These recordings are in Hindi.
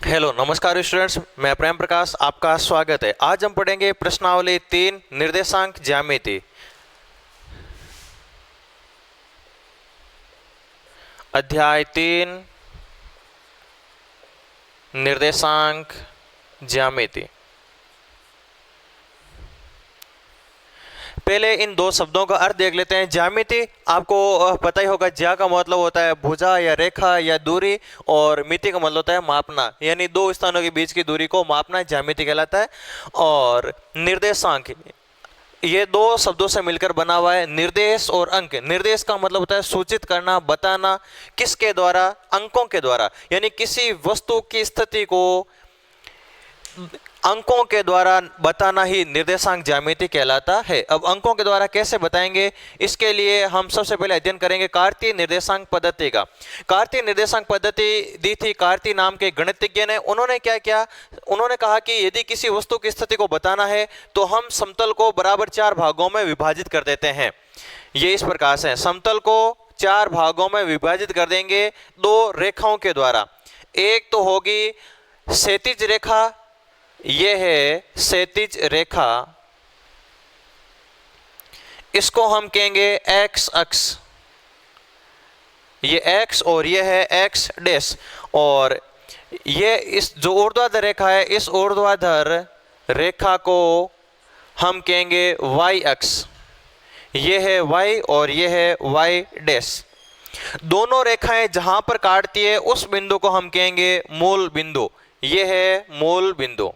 हेलो नमस्कार स्टूडेंट्स, मैं प्रेम प्रकाश, आपका स्वागत है। आज हम पढ़ेंगे प्रश्नावली 3 निर्देशांक ज्यामिति, अध्याय 3 निर्देशांक ज्यामिति। पहले इन दो शब्दों का अर्थ देख लेते हैं। ज्यामिति आपको पता ही होगा, ज्या का मतलब होता है भुजा या रेखा या दूरी, और मिति का मतलब होता है मापना, यानी दो स्थानों के बीच की दूरी को मापना ज्यामिति कहलाता है। और निर्देशांक ये दो शब्दों से मिलकर बना हुआ है। निर्देश और अंक, निर्देश का मतलब होता है सूचित करना, बताना, किसके द्वारा? अंकों के द्वारा, यानी किसी वस्तु की स्थिति को अंकों के द्वारा बताना ही निर्देशांक ज्यामिति कहलाता है। अब अंकों के द्वारा कैसे बताएंगे, इसके लिए हम सबसे पहले अध्ययन करेंगे कार्तीय निर्देशांक पद्धति का। कार्तीय निर्देशांक पद्धति दी थी कार्तीय नाम के गणितज्ञ ने। उन्होंने क्या किया, उन्होंने कहा कि यदि किसी वस्तु की स्थिति को बताना है तो हम समतल को बराबर 4 भागों में विभाजित कर देते हैं। ये इस प्रकार से, समतल को 4 भागों में विभाजित कर देंगे 2 रेखाओं के द्वारा। एक तो होगी क्षैतिज रेखा, यह है क्षैतिज रेखा, इसको हम कहेंगे एक्स अक्ष, ये एक्स और यह है एक्स डैश। और ये इस जो ऊर्ध्वाधर रेखा है, इस ऊर्ध्वाधर रेखा को हम कहेंगे वाई अक्ष, यह है वाई और यह है वाई डैश। दोनों रेखाएं जहां पर काटती है उस बिंदु को हम कहेंगे मूल बिंदु, यह है मूल बिंदु।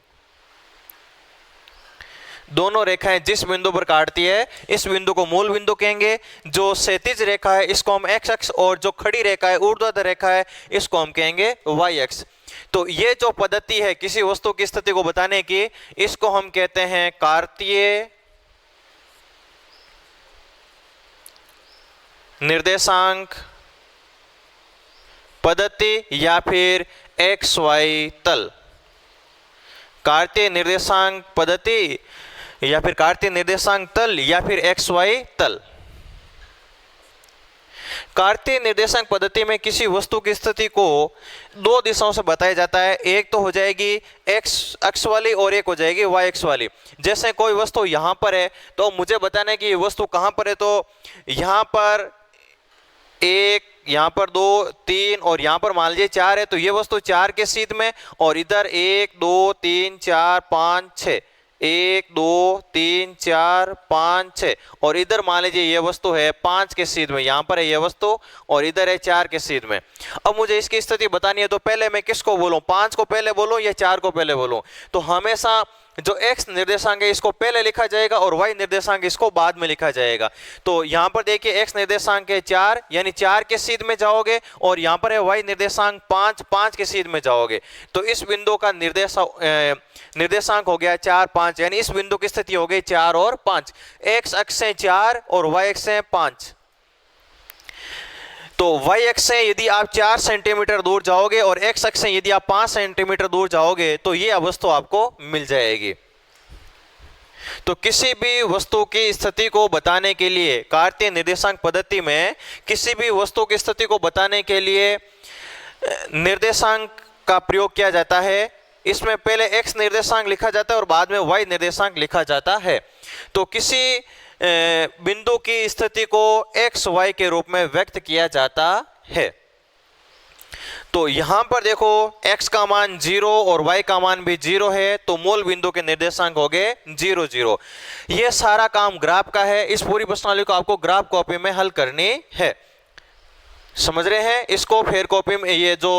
दोनों रेखाएं जिस बिंदु पर काटती है इस बिंदु को मूल बिंदु कहेंगे। जो क्षैतिज रेखा है इसको हम एक्स अक्ष, और जो खड़ी रेखा है ऊर्ध्वाधर रेखा है इसको हम कहेंगे वाई अक्ष। तो ये जो पद्धति है किसी वस्तु की स्थिति को बताने की, इसको हम कहते हैं कार्तीय निर्देशांक पद्धति या फिर एक्स वाई तल। कार्तीय निर्देशांक पद्धति या फिर कार्तीय निर्देशांक तल या फिर एक्स वाई तल। कार्तीय निर्देशांक पद्धति में किसी वस्तु की स्थिति को 2 दिशाओं से बताया जाता है। एक तो हो जाएगी एक्स अक्ष वाली और एक हो जाएगी वाई अक्ष वाली। जैसे कोई वस्तु यहाँ पर है तो मुझे बताना है कि ये वस्तु कहाँ पर है, तो यहाँ पर 1, यहाँ पर 2, 3 और यहाँ पर मान लीजिए 4 है, तो ये वस्तु 4 के सीध में, और इधर 1 2 3 4 5 6, 1 2 3 4 5 6, और इधर मान लीजिए ये वस्तु है 5 के सीध में, यहाँ पर है ये वस्तु और इधर है 4 के सीध में। अब मुझे इसकी स्थिति बतानी है तो पहले मैं किसको बोलूँ, 5 को पहले बोलूँ या 4 को पहले बोलूँ? तो हमेशा जो x निर्देशांक है इसको पहले लिखा जाएगा और y निर्देशांक इसको बाद में लिखा जाएगा। तो यहाँ पर देखिए x निर्देशांक है 4, यानी 4 के सीध में जाओगे, और यहाँ पर है y निर्देशांक 5, 5 के सीध में जाओगे। तो इस बिंदु का निर्देशांक हो गया 4 5, यानी इस बिंदु की स्थिति हो गई 4 और 5। x अक्ष से 4 और y अक्ष से 5। तो y अक्ष से यदि आप 4 सेंटीमीटर दूर जाओगे और x अक्ष से यदि आप 5 सेंटीमीटर दूर जाओगे तो ये वस्तु आपको मिल जाएगी। तो किसी भी वस्तु की स्थिति को बताने के लिए कार्तीय निर्देशांक पद्धति में किसी भी वस्तु की स्थिति को बताने के लिए निर्देशांक का प्रयोग किया जाता है। इसमें पहले x निर्देशांक लिखा जाता है और बाद में y निर्देशांक लिखा जाता है। तो किसी बिंदु की स्थिति को एक्स वाई के रूप में व्यक्त किया जाता है। तो यहां पर देखो x का मान 0 और y का मान भी 0 है, तो मूल बिंदु के निर्देशांक हो गए 0 0। यह सारा काम ग्राफ का है। इस पूरी प्रश्नावली को आपको ग्राफ कॉपी में हल करनी है, समझ रहे हैं? इसको फिर कॉपी में, ये जो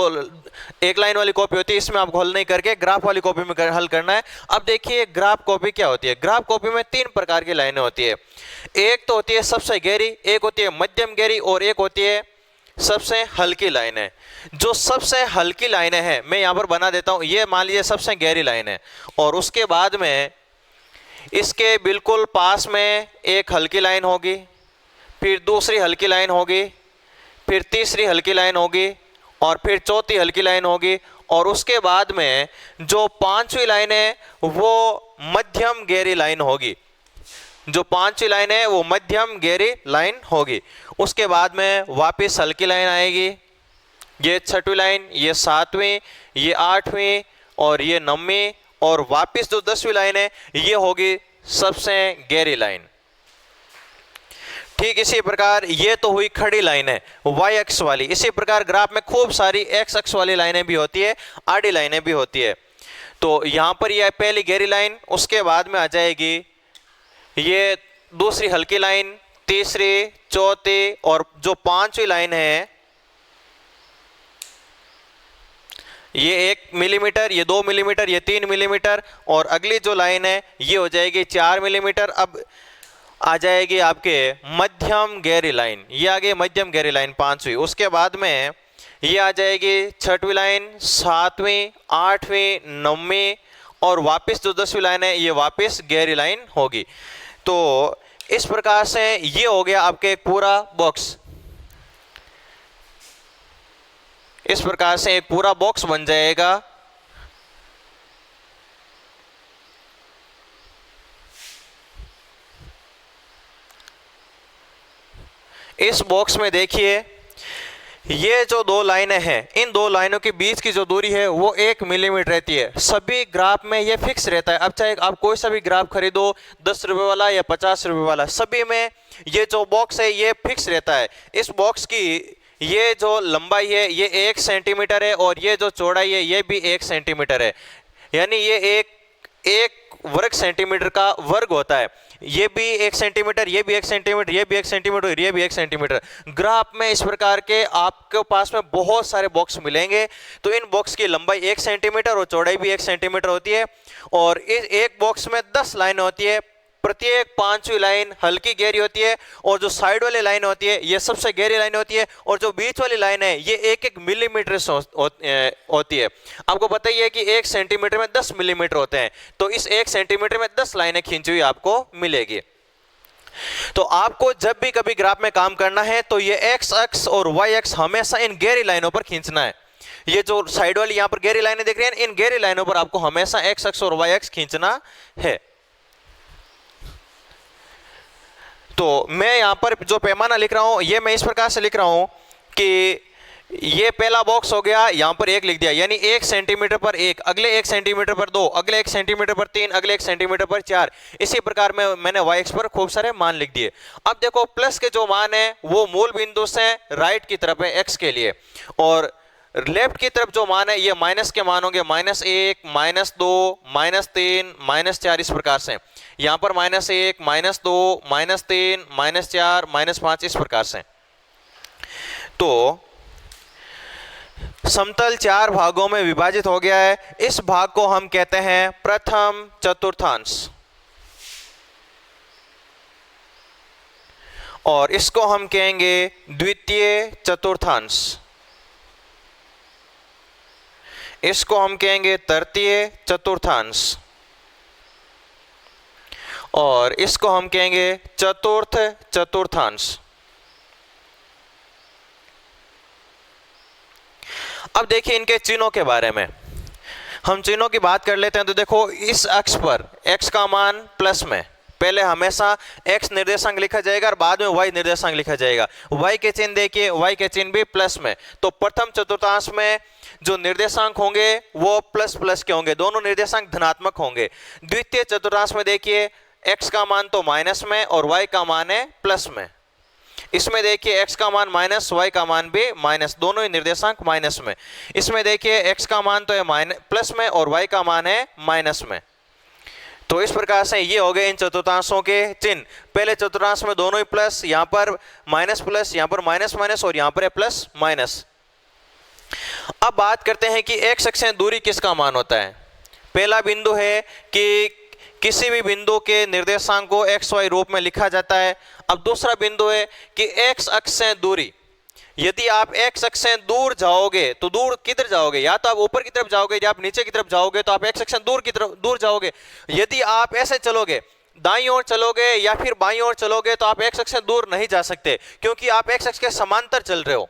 एक लाइन वाली कॉपी होती है इसमें आपको हल नहीं करके ग्राफ वाली कॉपी में हल करना है। अब देखिए ग्राफ कॉपी क्या होती है। ग्राफ कॉपी में 3 प्रकार की लाइनें होती है। एक तो होती है सबसे गहरी, एक होती है मध्यम गहरी, और एक होती है सबसे हल्की लाइनें। जो सबसे हल्की लाइनें हैं मैं यहाँ पर बना देता हूँ, ये मान लीजिए सबसे गहरी लाइन है, और उसके बाद में इसके बिल्कुल पास में एक हल्की लाइन होगी, फिर दूसरी हल्की लाइन होगी, फिर तीसरी हल्की लाइन होगी, और फिर चौथी हल्की लाइन होगी, और उसके बाद में जो 5वीं लाइन है वो मध्यम गहरी लाइन होगी। जो 5वीं लाइन है वो मध्यम गहरी लाइन होगी। उसके बाद में वापस हल्की लाइन आएगी, ये 6वीं लाइन, ये 7वीं, ये 8वीं और ये 9वीं, और वापस जो 10वीं लाइन है ये होगी सबसे गहरी लाइन। ठीक इसी प्रकार ये तो हुई खड़ी लाइन है वाई अक्ष वाली। इसी प्रकार ग्राफ में खूब सारी एक्स अक्ष वाली लाइनें भी होती है, आड़ी लाइनें भी होती है। तो यहाँ पर यह पहली गहरी लाइन, उसके बाद में आ जाएगी ये दूसरी हल्की लाइन, तीसरी, चौथी और जो 5वीं लाइन है ये 1 मिलीमीटर, ये 2 मिलीमीटर, ये 3 मिलीमीटर, और अगली जो लाइन है ये हो जाएगी 4 मिलीमीटर। अब आ जाएगी आपके मध्यम गहरी लाइन, ये आ गई मध्यम गहरी लाइन 5वीं। उसके बाद में ये आ जाएगी 6वीं लाइन, 7वीं, 8वीं, 9वीं, और वापस जो 10वीं लाइन है ये वापस गहरी लाइन होगी। तो इस प्रकार से ये हो गया आपके पूरा बॉक्स। इस प्रकार से एक पूरा बॉक्स बन जाएगा। इस बॉक्स में देखिए ये जो 2 लाइनें हैं, इन 2 लाइनों के बीच की जो दूरी है वो 1 मिलीमीटर रहती है। सभी ग्राफ में ये फिक्स रहता है। अब चाहे आप कोई सा भी ग्राफ खरीदो, 10 रुपये वाला या 50 रुपये वाला, सभी में ये जो बॉक्स है ये फिक्स रहता है। इस बॉक्स की ये जो लंबाई है ये 1 सेंटीमीटर है और ये जो चौड़ाई है ये भी 1 सेंटीमीटर है, यानी ये एक वर्ग सेंटीमीटर का वर्ग होता है। ये भी 1 सेंटीमीटर, ये भी 1 सेंटीमीटर, ये भी 1 सेंटीमीटर और ये भी 1 सेंटीमीटर। ग्राफ में इस प्रकार के आपके पास में बहुत सारे बॉक्स मिलेंगे। तो इन बॉक्स की लंबाई 1 सेंटीमीटर और चौड़ाई भी 1 सेंटीमीटर होती है, और इस एक बॉक्स में 10 लाइन होती है। प्रत्येक 5वीं लाइन हल्की गहरी होती है, और जो साइड वाली लाइन होती है ये सबसे गहरी लाइन होती है, और जो बीच वाली लाइन है ये 1-1 मिलीमीटर होती है। आपको पता ही है कि 1 सेंटीमीटर में 10 मिलीमीटर होते हैं, तो इस 1 सेंटीमीटर में 10 लाइनें खींची हुई आपको मिलेगी। तो आपको जब भी कभी ग्राफ में काम करना है तो ये एक्स अक्ष और वाई अक्ष हमेशा इन गहरी लाइनों पर खींचना है। ये जो साइड वाली यहाँ पर गहरी लाइनें दिख रही हैं, इन गहरी लाइनों पर आपको हमेशा एक्स अक्ष और वाई अक्ष खींचना है। तो मैं यहाँ पर जो पैमाना लिख रहा हूँ ये मैं इस प्रकार से लिख रहा हूँ कि ये पहला बॉक्स हो गया, यहाँ पर 1 लिख दिया, यानी 1 सेंटीमीटर पर 1, अगले 1 सेंटीमीटर पर 2, अगले 1 सेंटीमीटर पर 3, अगले 1 सेंटीमीटर पर 4। इसी प्रकार में मैंने वाई एक्स पर खूब सारे मान लिख दिए। अब देखो प्लस के जो मान है वो मूल बिंदु से राइट की तरफ है एक्स के लिए, और लेफ्ट की तरफ जो मान है ये माइनस के मान होंगे, -1, -2, -3, -4। इस प्रकार से यहाँ पर -1, -2, -3, -4, -5 इस प्रकार से। तो समतल 4 भागों में विभाजित हो गया है। इस भाग को हम कहते हैं प्रथम चतुर्थांश, और इसको हम कहेंगे द्वितीय चतुर्थांश, इसको हम कहेंगे तृतीय चतुर्थांश, और इसको हम कहेंगे चतुर्थ चतुर्थांश। अब देखिए इनके चिन्हों के बारे में, हम चिन्हों की बात कर लेते हैं। तो देखो इस अक्ष पर x का मान प्लस में, पहले हमेशा x निर्देशांक लिखा जाएगा और बाद में y निर्देशांक लिखा जाएगा। y के चिन्ह देखिए, y के चिन्ह भी प्लस में। तो प्रथम चतुर्थांश में जो निर्देशांक होंगे वो प्लस प्लस के होंगे, दोनों निर्देशांक धनात्मक होंगे। द्वितीय चतुर्थांश में देखिए x का मान तो माइनस में और y का मान है प्लस में। इसमें देखिए x का मान माइनस, y का मान भी माइनस, दोनों ही निर्देशांक माइनस में। इसमें देखिए x का मान तो है प्लस में और y का मान है माइनस में। तो इस प्रकार से ये हो गए इन चतुर्थांशों के चिन्ह। पहले चतुर्थांश में दोनों ही प्लस, यहाँ पर माइनस प्लस, यहाँ पर माइनस माइनस और यहाँ पर है प्लस माइनस। अब बात करते हैं कि x अक्ष से दूरी किसका मान होता है। पहला बिंदु है कि किसी भी बिंदु के निर्देशांक को एक्स वाई रूप में लिखा जाता है। अब दूसरा बिंदु है कि x अक्ष से दूरी, यदि आप x अक्ष से दूर जाओगे तो दूर किधर जाओगे, या तो आप ऊपर की तरफ जाओगे या आप नीचे की तरफ जाओगे, तो आप x अक्ष से दूर की तरफ दूर जाओगे। यदि आप ऐसे चलोगे, दाईं ओर चलोगे या फिर बाईं ओर चलोगे, तो आप x अक्ष से दूर नहीं जा सकते, क्योंकि आप x अक्ष के समांतर चल रहे हो।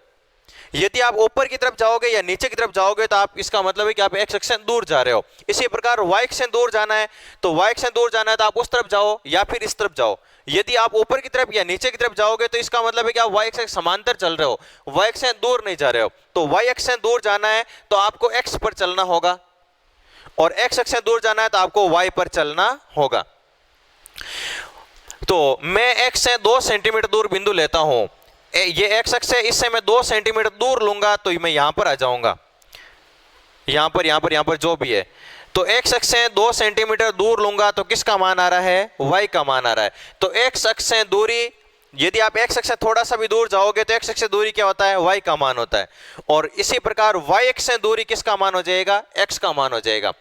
यदि आप ऊपर की तरफ जाओगे या नीचे की तरफ जाओगे तो आप, इसका मतलब है कि आप x अक्ष से दूर जा रहे हो। इसी प्रकार y अक्ष से दूर जाना है, तो y अक्ष से दूर जाना है तो आप उस तरफ जाओ या फिर इस तरफ जाओ, यदि आप ऊपर की तरफ या नीचे की तरफ जाओगे तो इसका मतलब है कि आप y अक्ष के समांतर चल रहे हो, y अक्ष से दूर नहीं जा रहे हो। तो y अक्ष से दूर जाना है तो आपको x पर चलना होगा, और x अक्ष से दूर जाना है तो आपको y पर चलना होगा। तो मैं x से 2 सेंटीमीटर दूर बिंदु लेता हूं, ये x अक्ष है, इससे मैं 2 सेंटीमीटर दूर लूंगा तो मैं यहां पर आ जाऊंगा, यहां पर जो भी है। तो x अक्ष से 2 सेंटीमीटर दूर लूंगा तो किसका मान आ रहा है, y का मान आ रहा है। तो x अक्ष से दूरी, यदि आप x अक्ष से थोड़ा सा भी दूर जाओगे तो x अक्ष से दूरी क्या होता है, y का मान होता है। और इसी प्रकार y अक्ष से दूरी किसका मान हो जाएगा, x का मान हो जाएगा।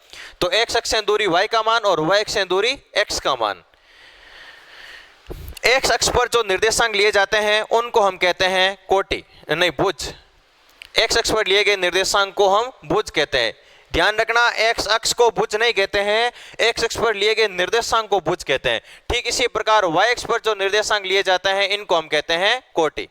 तो x अक्ष से दूरी y का मान और y अक्ष से दूरी x का मान। x अक्ष पर जो निर्देशांक लिए जाते हैं उनको हम कहते हैं कोटि, नहीं भुज। x अक्ष पर लिए गए निर्देशांक को हम भुज कहते हैं। ध्यान रखना, x अक्ष को भुज नहीं कहते हैं, x अक्ष पर लिए गए निर्देशांक को भुज कहते हैं। ठीक इसी प्रकार y अक्ष पर जो निर्देशांक लिए जाते हैं इनको हम कहते हैं कोटि।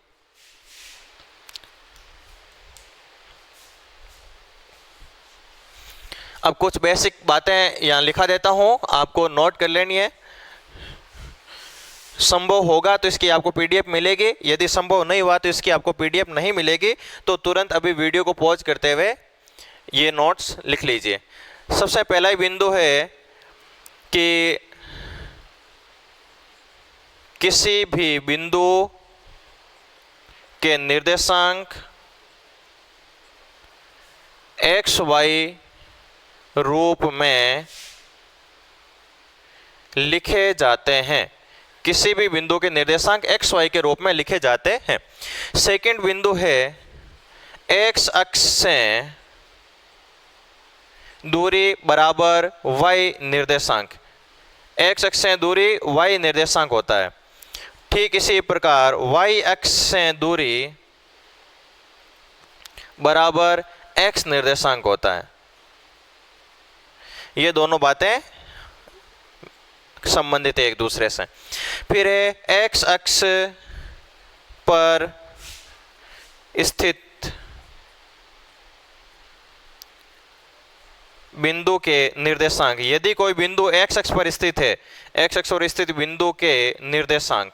अब कुछ बेसिक बातें यहां लिखा देता हूं, आपको नोट कर लेनी है। संभव होगा तो इसकी आपको पीडीएफ मिलेगी, यदि संभव नहीं हुआ तो इसकी आपको पीडीएफ नहीं मिलेगी, तो तुरंत अभी वीडियो को पॉज करते हुए ये नोट्स लिख लीजिए। सबसे पहला ही बिंदु है कि किसी भी बिंदु के निर्देशांक एक्स वाई रूप में लिखे जाते हैं। किसी भी बिंदु के निर्देशांक एक्स वाई के रूप में लिखे जाते हैं। सेकंड बिंदु है एक्स अक्ष से दूरी बराबर y निर्देशांक, x अक्ष से दूरी y निर्देशांक होता है। ठीक इसी प्रकार y अक्ष से दूरी बराबर x निर्देशांक होता है। ये दोनों बातें संबंधित है एक दूसरे से। फिर है x अक्ष पर स्थित बिंदु के निर्देशांक, यदि कोई बिंदु x अक्ष पर स्थित है, x अक्ष पर स्थित बिंदु के निर्देशांक,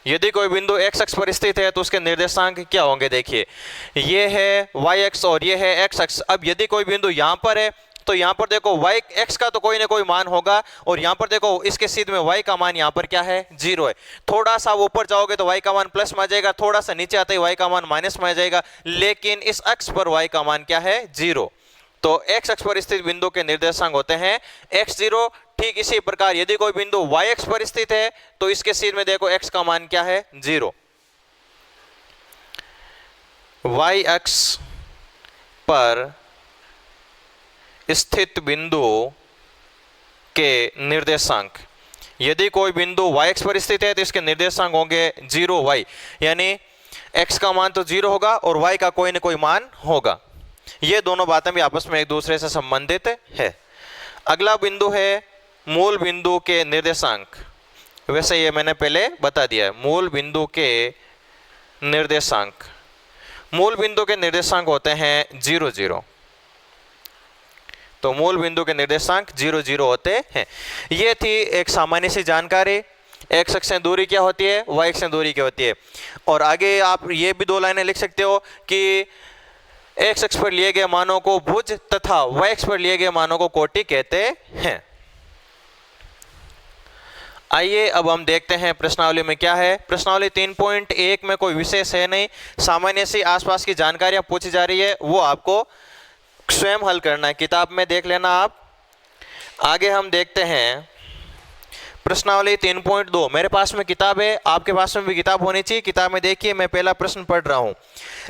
यदि कोई बिंदु x अक्ष पर स्थित है तो उसके निर्देशांक क्या होंगे। देखिए ये है y अक्ष और ये है x अक्ष। अब यदि कोई बिंदु यहाँ पर है तो यहाँ पर देखो y x का तो कोई ना कोई मान होगा, और यहाँ पर देखो इसके सीध में y का मान यहाँ पर क्या है, 0 है। थोड़ा सा ऊपर जाओगे तो y का मान प्लस में आ जाएगा, थोड़ा सा नीचे आते ही y का मान माइनस में आ जाएगा, लेकिन इस अक्ष पर y का मान क्या है, 0। तो x अक्ष पर स्थित बिंदु के निर्देशांक होते हैं x0। ठीक इसी प्रकार यदि कोई बिंदु y अक्ष पर स्थित है तो इसके सीध में देखो x का मान क्या है, 0। y अक्ष पर स्थित बिंदु के निर्देशांक, यदि कोई बिंदु y अक्ष पर स्थित है तो इसके निर्देशांक होंगे 0y, यानी x का मान तो 0 होगा और y का कोई न कोई मान होगा। ये दोनों बातें भी आपस में एक दूसरे से संबंधित है। अगला बिंदु है मूल बिंदु के निर्देशांक। वैसे ये मैंने पहले बता दिया है, मूल बिंदु के निर्देशांक। मूल बिंदु के निर्देशांक होते हैं 0 0। तो मूल बिंदु के निर्देशांक 0 0 होते हैं। ये थी एक सामान्य सी जानकारी। x अक्ष से दूरी क्या होती है, y अक्ष से दूरी क्या होती है। और आगे आप ये भी 2 लाइनें लिख सकते हो कि x अक्ष पर लिए गए मानों को भुज तथा y अक्ष पर लिए गए मानों को कोटि कहते हैं। आइए अब हम देखते हैं प्रश्नावली में क्या है। प्रश्नावली 3.1 में कोई विशेष है नहीं, सामान्य सी आसपास की जानकारियां पूछी जा रही है, वो आपको स्वयं हल करना है, किताब में देख लेना आप। आगे हम देखते हैं प्रश्नावली 3.2। मेरे पास में किताब है, आपके पास में भी किताब होनी चाहिए। किताब में देखिए मैं पहला प्रश्न पढ़ रहा हूं।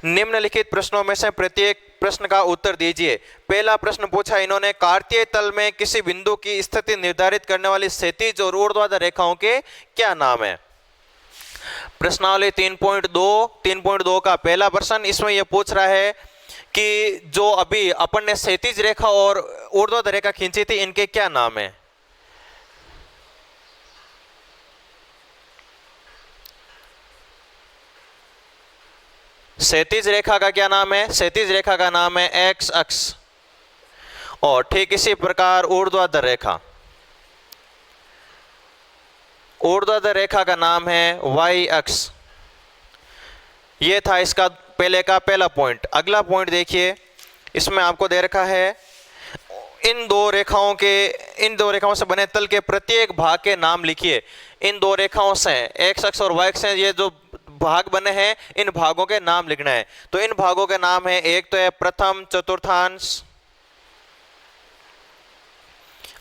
निम्नलिखित प्रश्नों में से प्रत्येक प्रश्न का उत्तर दीजिए। पहला प्रश्न पूछा इन्होंने, कार्तीय तल में किसी बिंदु की स्थिति निर्धारित करने वाली क्षैतिज और ऊर्ध्वाधर रेखाओं के क्या नाम है। प्रश्नावली 3.2 का पहला प्रश्न, इसमें यह पूछ रहा है कि जो अभी अपन ने क्षैतिज रेखा और ऊर्ध्वाधर रेखा खींची थी, इनके क्या नाम है। क्षैतिज रेखा का क्या नाम है, क्षैतिज रेखा का नाम है एक्स अक्ष, और ठीक इसी प्रकार ऊर्ध्वाधर रेखा, ऊर्ध्वाधर रेखा का नाम है y अक्ष। ये था इसका पहले का पहला पॉइंट। अगला पॉइंट देखिए, इसमें आपको दे रखा है इन दो रेखाओं से बने तल के प्रत्येक भाग के नाम लिखिए। इन दो रेखाओं से x अक्ष और y अक्ष से ये जो भाग बने हैं इन भागों के नाम लिखना है। तो इन भागों के नाम है, एक तो है प्रथम चतुर्थांश,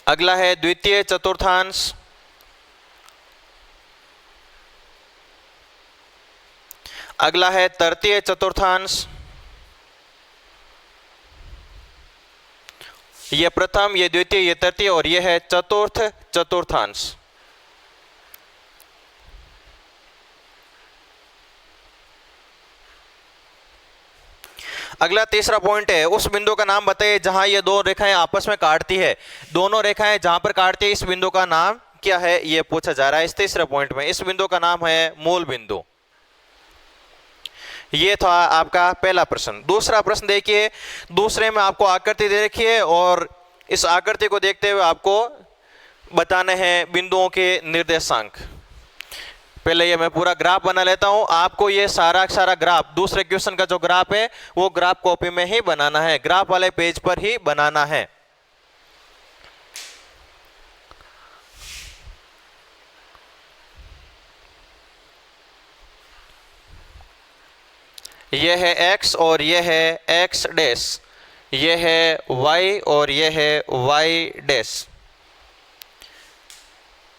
अगला है द्वितीय चतुर्थांश, अगला है तृतीय चतुर्थांश। ये प्रथम, ये द्वितीय, ये तृतीय और ये है चतुर्थ चतुर्थांश। अगला तीसरा पॉइंट है, उस बिंदु का नाम बताइए जहां ये दो रेखाएं आपस में काटती है। दोनों रेखाएं जहां पर काटती है इस बिंदु का नाम क्या है, ये पूछा जा रहा है इस तीसरे पॉइंट में। इस बिंदु का नाम है मूल बिंदु। ये था आपका पहला प्रश्न। दूसरा प्रश्न देखिए, दूसरे में आपको आकृति दे रखी है और इस आकृति को देखते हुए आपको बताने हैं बिंदुओं के निर्देशांक। पहले ये मैं पूरा ग्राफ बना लेता हूं। आपको ये सारा ग्राफ दूसरे क्वेश्चन का जो ग्राफ है वो ग्राफ कॉपी में ही बनाना है, ग्राफ वाले पेज पर ही बनाना है। यह है x और यह है x डैश, यह है y और यह है y डैश।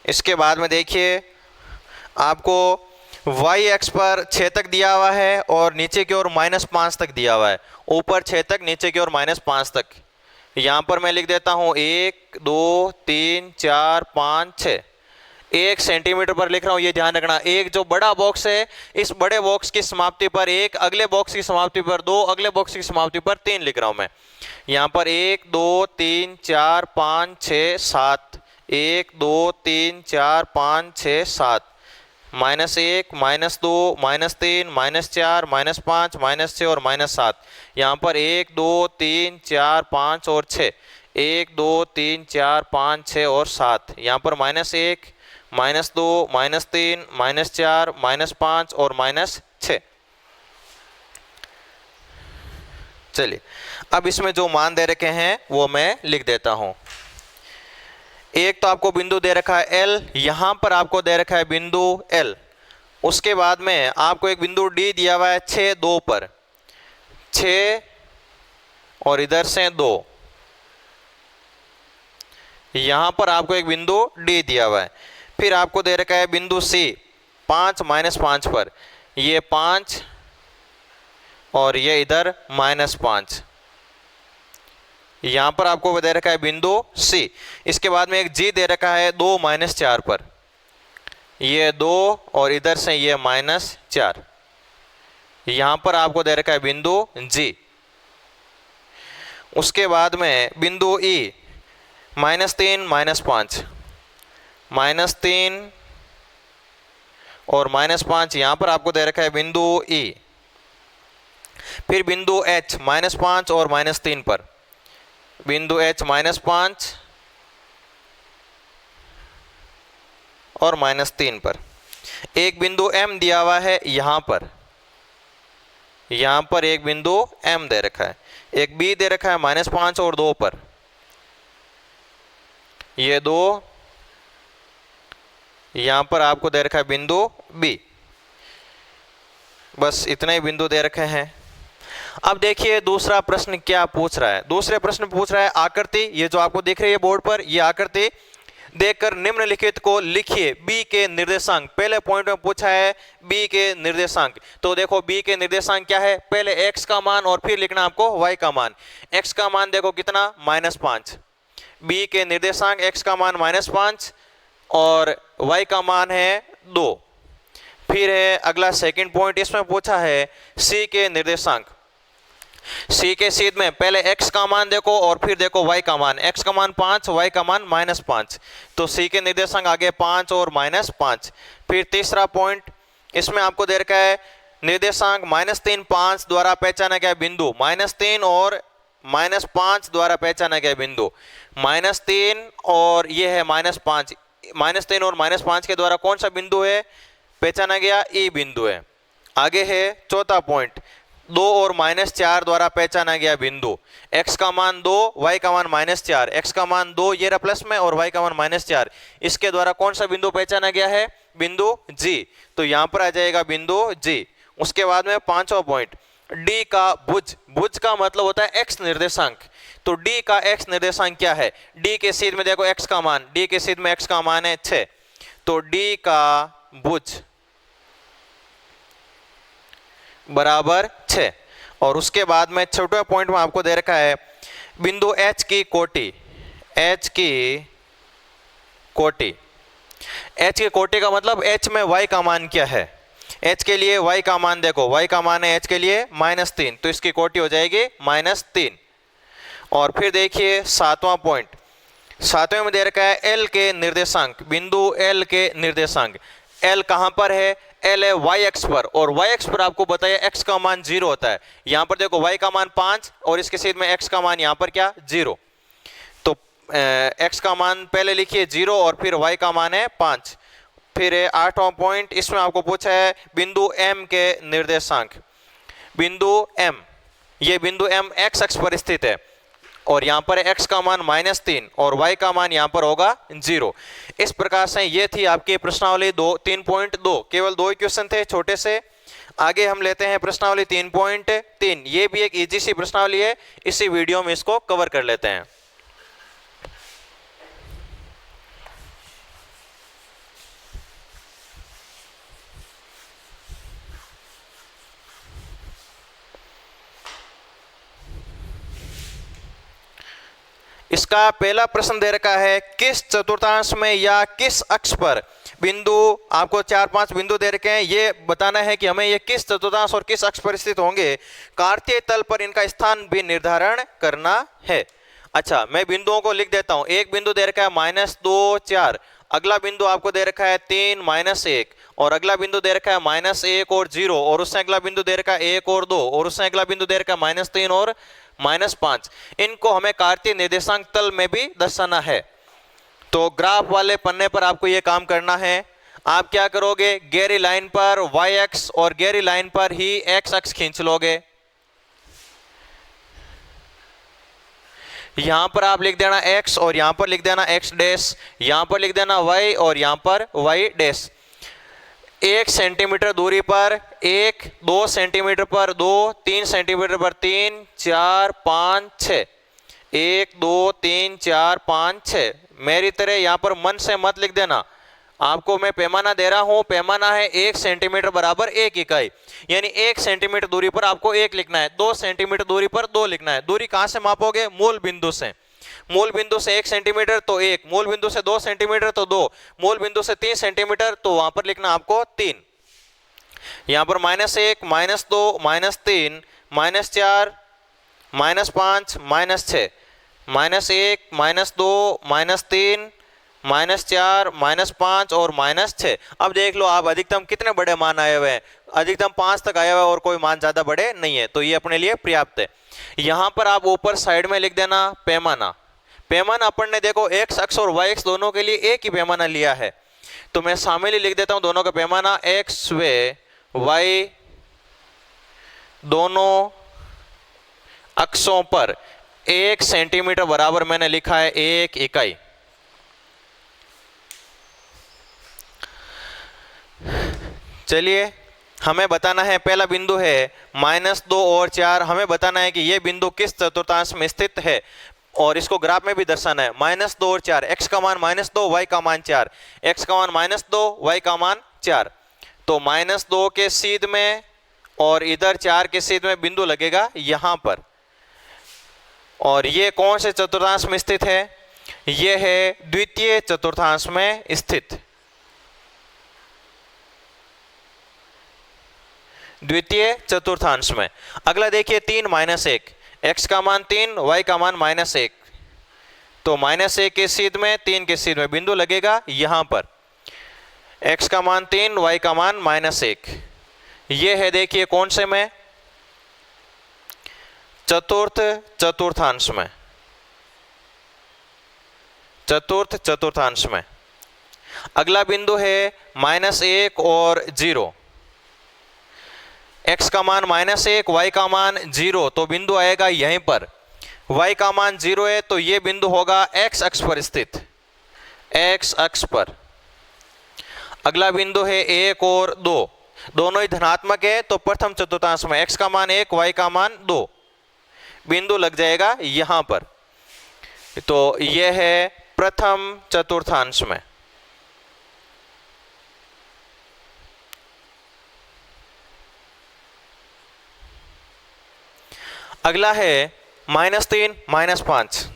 इसके बाद में देखिए आपको y अक्ष पर 6 तक दिया हुआ है और नीचे की ओर -5 तक दिया हुआ है। ऊपर 6 तक, नीचे की ओर -5 तक। यहाँ पर मैं लिख देता हूँ 1 2 3 4 5 6। 1 सेंटीमीटर पर लिख रहा हूँ, ये ध्यान रखना। एक जो बड़ा बॉक्स है, इस बड़े बॉक्स की समाप्ति पर 1, अगले बॉक्स की समाप्ति पर 2, अगले बॉक्स की समाप्ति पर 3 लिख रहा हूँ मैं। यहाँ पर 1 2 3 4 5 6 7, 1 2 3 4 5 6 7, -1 -2 -3 -4 -5 -6 और -7। यहाँ पर 1 2 3 4 5 और 6, 1 2 3 4 5 6 और 7। यहाँ पर -1 -2 -3 -4 -5 और -6। चलिए अब इसमें जो मान दे रखे हैं वो मैं लिख देता हूं। एक तो आपको बिंदु दे रखा है L, यहां पर आपको दे रखा है बिंदु L। उसके बाद में आपको एक बिंदु D दिया हुआ है 6 2 पर, 6 और इधर से 2। यहां पर आपको एक बिंदु D दिया हुआ है। फिर आपको दे रखा है बिंदु C 5 -5 पर, ये 5 और ये इधर -5। यहां पर आपको दे रखा है बिंदु C। इसके बाद में एक G दे रखा है 2 -4 पर, ये 2 और इधर से ये -4। यहां पर आपको दे रखा है बिंदु G। उसके बाद में बिंदु E -3 -5, -3 और -5। यहां पर आपको दे रखा है बिंदु E। फिर बिंदु H -5 और -3 पर, बिंदु H -5 और -3 पर। एक बिंदु M दिया हुआ है यहां पर, यहां पर एक बिंदु M दे रखा है। एक B दे रखा है -5 और 2 पर, ये 2। यहां पर आपको दे रखा है बिंदु B। बस इतने ही बिंदु दे रखे हैं। अब देखिए दूसरा प्रश्न क्या पूछ रहा है। दूसरे प्रश्न पूछ रहा है आकृति, ये जो आपको दिख रही है बोर्ड पर, ये आकृति देखकर निम्नलिखित को लिखिए। B के निर्देशांक, पहले पॉइंट में पूछा है B के निर्देशांक। तो देखो B के निर्देशांक क्या है, पहले x का मान और फिर लिखना आपको y का मान। x का मान देखो कितना, -5। B के निर्देशांक x का मान -5 और y का मान है 2। फिर है अगला सेकंड पॉइंट, इसमें पूछा है C के निर्देशांक। C के सीध में पहले x का मान देखो और फिर देखो y का मान। x का मान 5, y का मान -5। तो C के निर्देशांक आगे 5 और -5। फिर तीसरा पॉइंट, इसमें आपको दे रखा है निर्देशांक -3 5 द्वारा पहचाना गया बिंदु, -3 और -5 द्वारा पहचाना गया बिंदु। -3 और ये है -5, -3 और -5 के द्वारा कौन सा बिंदु है पहचाना गया? ई बिंदु है। आगे है चौथा पॉइंट, 2 और -4 द्वारा पहचाना गया बिंदु। x का मान 2, y का मान -4, x का मान 2 ये रहा प्लस में और y का मान -4, इसके द्वारा कौन सा बिंदु पहचाना गया है? बिंदु G। तो यहां पर आ जाएगा बिंदु G। उसके बाद में पांचवा पॉइंट, D का भुज। भुज का मतलब होता है x निर्देशांक। तो D का x निर्देशांक क्या है? D के सीध में देखो x का मान, D के सीध में x का मान है 6, तो D का भुज बराबर 6। और उसके बाद में छोटे पॉइंट में आपको दे रखा है बिंदु H की कोटि। H की कोटि, H की कोटि का मतलब H में y का मान क्या है? H के लिए y का मान देखो, y का मान है H के लिए -3, तो इसकी कोटि हो जाएगी -3। और फिर देखिए सातवां पॉइंट, सातवें में दे रखा है L के निर्देशांक। बिंदु L के निर्देशांक, L कहां पर है? L है y एक्स पर, और y एक्स पर आपको बताया x का मान 0 होता है। यहां पर देखो y का मान 5 और इसके सीध में x का मान यहां पर क्या? 0। तो x का मान पहले लिखिए 0 और फिर y का मान है 5। फिर आठवां पॉइंट, इसमें आपको पूछा है बिंदु M के निर्देशांक। बिंदु M, ये बिंदु M x अक्ष पर स्थित है और यहाँ पर x का मान -3 और y का मान यहाँ पर होगा 0। इस प्रकार से ये थी आपकी प्रश्नावली 3.2। केवल 2 क्वेश्चन थे छोटे से। आगे हम लेते हैं प्रश्नावली 3.3। ये भी एक इजी सी प्रश्नावली है, इसी वीडियो में इसको कवर कर लेते हैं। इसका पहला प्रश्न दे रखा है, किस चतुर्थांश में या किस अक्ष पर बिंदु, आपको 4-5 बिंदु दे रखे हैं, ये बताना है कि हमें ये किस चतुर्थांश और किस अक्ष पर स्थित होंगे। कार्तीय तल पर इनका स्थान भी निर्धारण करना है। अच्छा, मैं बिंदुओं को लिख देता हूं। एक बिंदु दे रखा है -2, 4, अगला बिंदु आपको दे रखा है 3, -1, और अगला बिंदु दे रखा है -1 और 0, और उससे अगला बिंदु दे रखा है 1 और 2, और उससे अगला बिंदु दे रखा है -3 और -5। इनको हमें कार्तीय निर्देशांक तल में भी दर्शाना है। तो ग्राफ वाले पन्ने पर आपको यह काम करना है। आप क्या करोगे, गहरी लाइन पर y अक्ष और गहरी लाइन पर ही x अक्ष खींच लोगे। यहां पर आप लिख देना x और यहां पर लिख देना x डैश, यहां पर लिख देना y और यहां पर y डैश। 1 सेंटीमीटर दूरी पर 1, 2 सेंटीमीटर पर 2, 3 सेंटीमीटर पर 3, 4, 5, 6, 1, 2, 3, 4, 5, 6। मेरी तरह यहाँ पर मन से मत लिख देना, आपको मैं पैमाना दे रहा हूँ। पैमाना है 1 सेंटीमीटर बराबर 1 इकाई, यानी 1 सेंटीमीटर दूरी पर आपको 1 लिखना है, 2 सेंटीमीटर दूरी पर 2 लिखना है। दूरी कहाँ से मापोगे? मूल बिंदु से। मूल बिंदु से 1 सेंटीमीटर तो 1, मूल बिंदु से 2 सेंटीमीटर तो 2, मूल बिंदु से 3 सेंटीमीटर तो वहां पर लिखना आपको 3। यहां पर -1, -2, -3, -4, -5, -6, -1, -2, -3, -4, -5 और -6। अब देख लो आप अधिकतम कितने बड़े मान आए हुए हैं। अधिकतम 5 तक आया हुआ है और कोई मान ज्यादा बड़े नहीं है, तो ये अपने लिए पर्याप्त है। यहां पर आप ऊपर साइड में लिख देना पैमाना। पैमाना अपन ने देखो x अक्ष और y अक्ष दोनों के लिए एक ही पैमाना लिया है, तो मैं शामिल ही लिख देता हूं दोनों का पैमाना। x व y दोनों अक्षों पर 1 सेंटीमीटर बराबर मैंने लिखा है 1 इकाई। चलिए, हमें बताना है, पहला बिंदु है -2 और 4। हमें बताना है कि यह बिंदु किस चतुर्थांश में स्थित है और इसको ग्राफ में भी दर्शाना है। -2 और 4, x का मान -2, y का मान 4, x का मान -2, y का मान 4। तो -2 के सीध में और इधर 4 के सीध में बिंदु लगेगा यहां पर। और ये कौन से चतुर्थांश में स्थित है? यह है द्वितीय चतुर्थांश में स्थित। द्वितीय चतुर्थांश में। अगला देखिए 3, -1, x का मान 3, y का मान -1, तो -1 के सीध में 3 के सीध में बिंदु लगेगा यहां पर। x का मान 3, y का मान -1। यह है देखिए कौन से में? चतुर्थ चतुर्थांश में। चतुर्थ चतुर्थांश में। अगला बिंदु है -1 और 0। x का मान -1, y का मान 0, तो बिंदु आएगा यहीं पर। y का मान 0 है तो ये बिंदु होगा x अक्ष पर स्थित, x अक्ष पर। अगला बिंदु है 1 और 2, दोनों ही धनात्मक है तो प्रथम चतुर्थांश में x का मान 1, y का मान 2, बिंदु लग जाएगा यहां पर। तो यह है प्रथम चतुर्थांश में। अगला है -3 -5,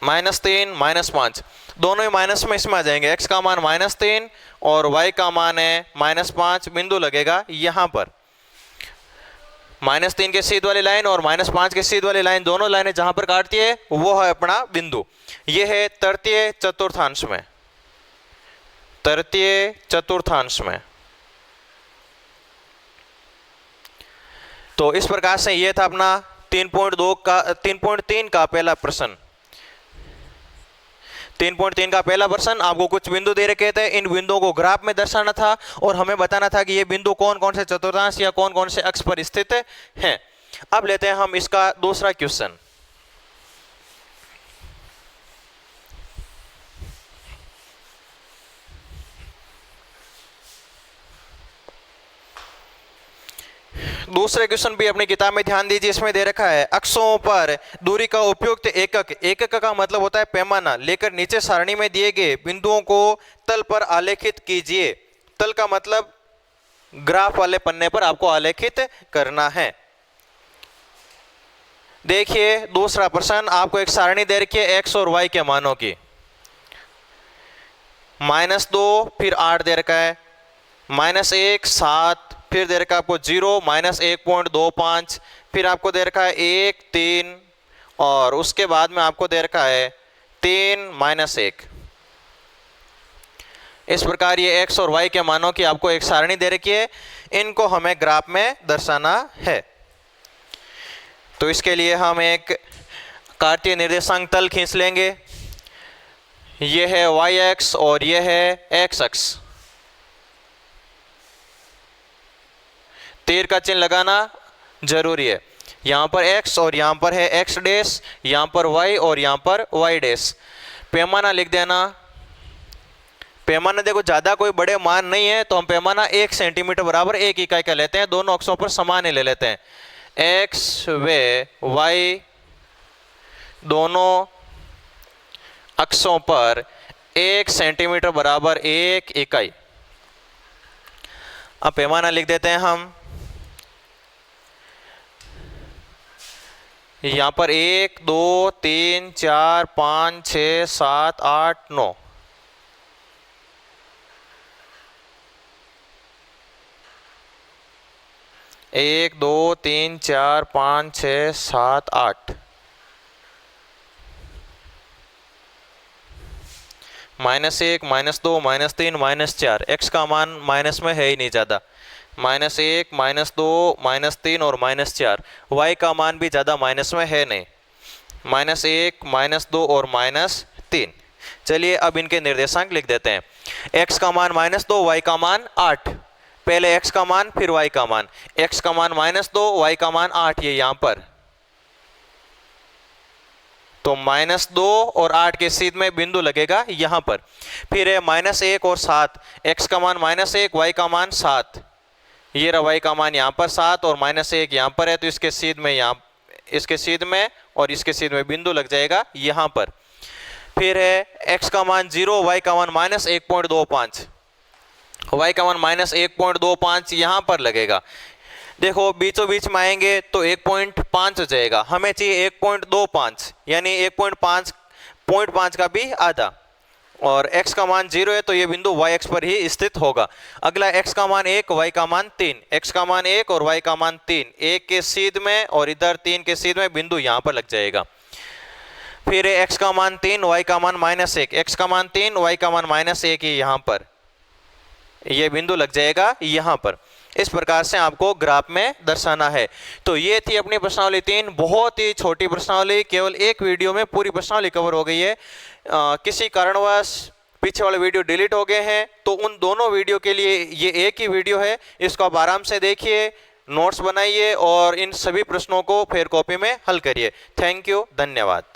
-3 -5, दोनों ही माइनस में इसमें आ जाएंगे। x का मान -3 और y का मान है -5, बिंदु लगेगा यहां पर। -3 के सीध वाली लाइन और -5 के सीध वाली लाइन, दोनों लाइनें जहां पर काटती है वो है अपना बिंदु। यह है तृतीय चतुर्थांश में, तृतीय चतुर्थांश में। तो इस प्रकार से ये था अपना 3.3 का पहला प्रश्न। 3.3 का पहला प्रश्न, आपको कुछ बिंदु दे रखे थे, इन बिंदुओं को ग्राफ में दर्शाना था और हमें बताना था कि ये बिंदु कौन कौन से चतुर्थांश या कौन कौन से अक्ष पर स्थित हैं। अब लेते हैं हम इसका दूसरा क्वेश्चन। दूसरे क्वेश्चन भी अपनी किताब में ध्यान दीजिए। इसमें दे रखा है अक्षों पर दूरी का उपयुक्त एकक, एकक का मतलब होता है पैमाना, लेकर नीचे सारणी में दिए गए बिंदुओं को तल पर आलेखित कीजिए। तल का मतलब ग्राफ वाले पन्ने पर आपको आलेखित करना है। देखिए दूसरा प्रश्न, आपको एक सारणी दे रखी है x और y के मानों की। -2 फिर 8 दे रखा है, -1 7, फिर दे रखा है आपको 0 -1.25, फिर आपको दे रखा है 1 3 और उसके बाद में आपको दे रखा है 3 -1। इस प्रकार ये x और y के मानों की आपको एक सारणी दे रखी है, इनको हमें ग्राफ में दर्शाना है। तो इसके लिए हम एक कार्तीय निर्देशांक तल खींच लेंगे। यह है y अक्ष और यह है x अक्ष। तीर का चिन्ह लगाना जरूरी है। यहाँ पर x और यहाँ पर है x डैश, यहाँ पर y और यहाँ पर y डैश। पैमाना लिख देना। पैमाना देखो ज़्यादा कोई बड़े मान नहीं है तो हम पैमाना 1 सेंटीमीटर बराबर 1 इकाई का लेते हैं। दोनों अक्षों पर समान ही ले लेते हैं। x व y दोनों अक्षों पर 1 सेंटीमीटर बराबर 1 इकाई। अब पैमाना लिख देते हैं हम। यहाँ पर 1 2 3 4 5 6 7 8 9, एक दो तीन चार 5 6 7 8, -1 -2 -3 -4। x का मान माइनस में है ही नहीं ज़्यादा, -1 -2 -3 और -4। y का मान भी ज़्यादा माइनस में है नहीं, -1 -2 और -3। चलिए अब इनके निर्देशांक लिख देते हैं। x का मान -2, y का मान 8। पहले x का मान फिर y का मान। x का मान -2, y का मान 8, ये यहाँ पर। तो -2 और 8 के सीध में बिंदु लगेगा यहाँ पर। फिर है -1 और 7। x का मान -1, y का मान 7। ये रहा y का मान यहाँ पर 7 और -1 यहाँ पर है, तो इसके सीध में इसके सीध में और इसके सीध में बिंदु लग जाएगा यहाँ पर। फिर है x का मान 0, y का मान -1.25। y का मान -1.25 यहाँ पर लगेगा। देखो बीचों बीच में आएंगे तो 1.5 हो जाएगा। हमें चाहिए 1.25, यानी 1.5 का भी आधा। और x का मान 0 है तो ये बिंदु y अक्ष पर ही स्थित होगा। अगला x का मान 1, y का मान 3। x का मान 1 और y का मान 3, 1 के सीध में और इधर 3 के सीध में बिंदु यहाँ पर लग जाएगा। फिर x का मान 3, y का मान -1। x का मान 3, y का मान -1, ये यहाँ पर ये बिंदु लग जाएगा यहाँ पर। इस प्रकार से आपको ग्राफ में दर्शाना है। तो ये थी अपनी प्रश्नावली 3। बहुत ही छोटी प्रश्नावली, केवल एक वीडियो में पूरी प्रश्नावली कवर हो गई है। किसी कारणवश पीछे वाले वीडियो डिलीट हो गए हैं, तो उन दोनों वीडियो के लिए ये एक ही वीडियो है, इसको आप आराम से देखिए, नोट्स बनाइए और इन सभी प्रश्नों को फिर कॉपी में हल करिए। थैंक यू, धन्यवाद।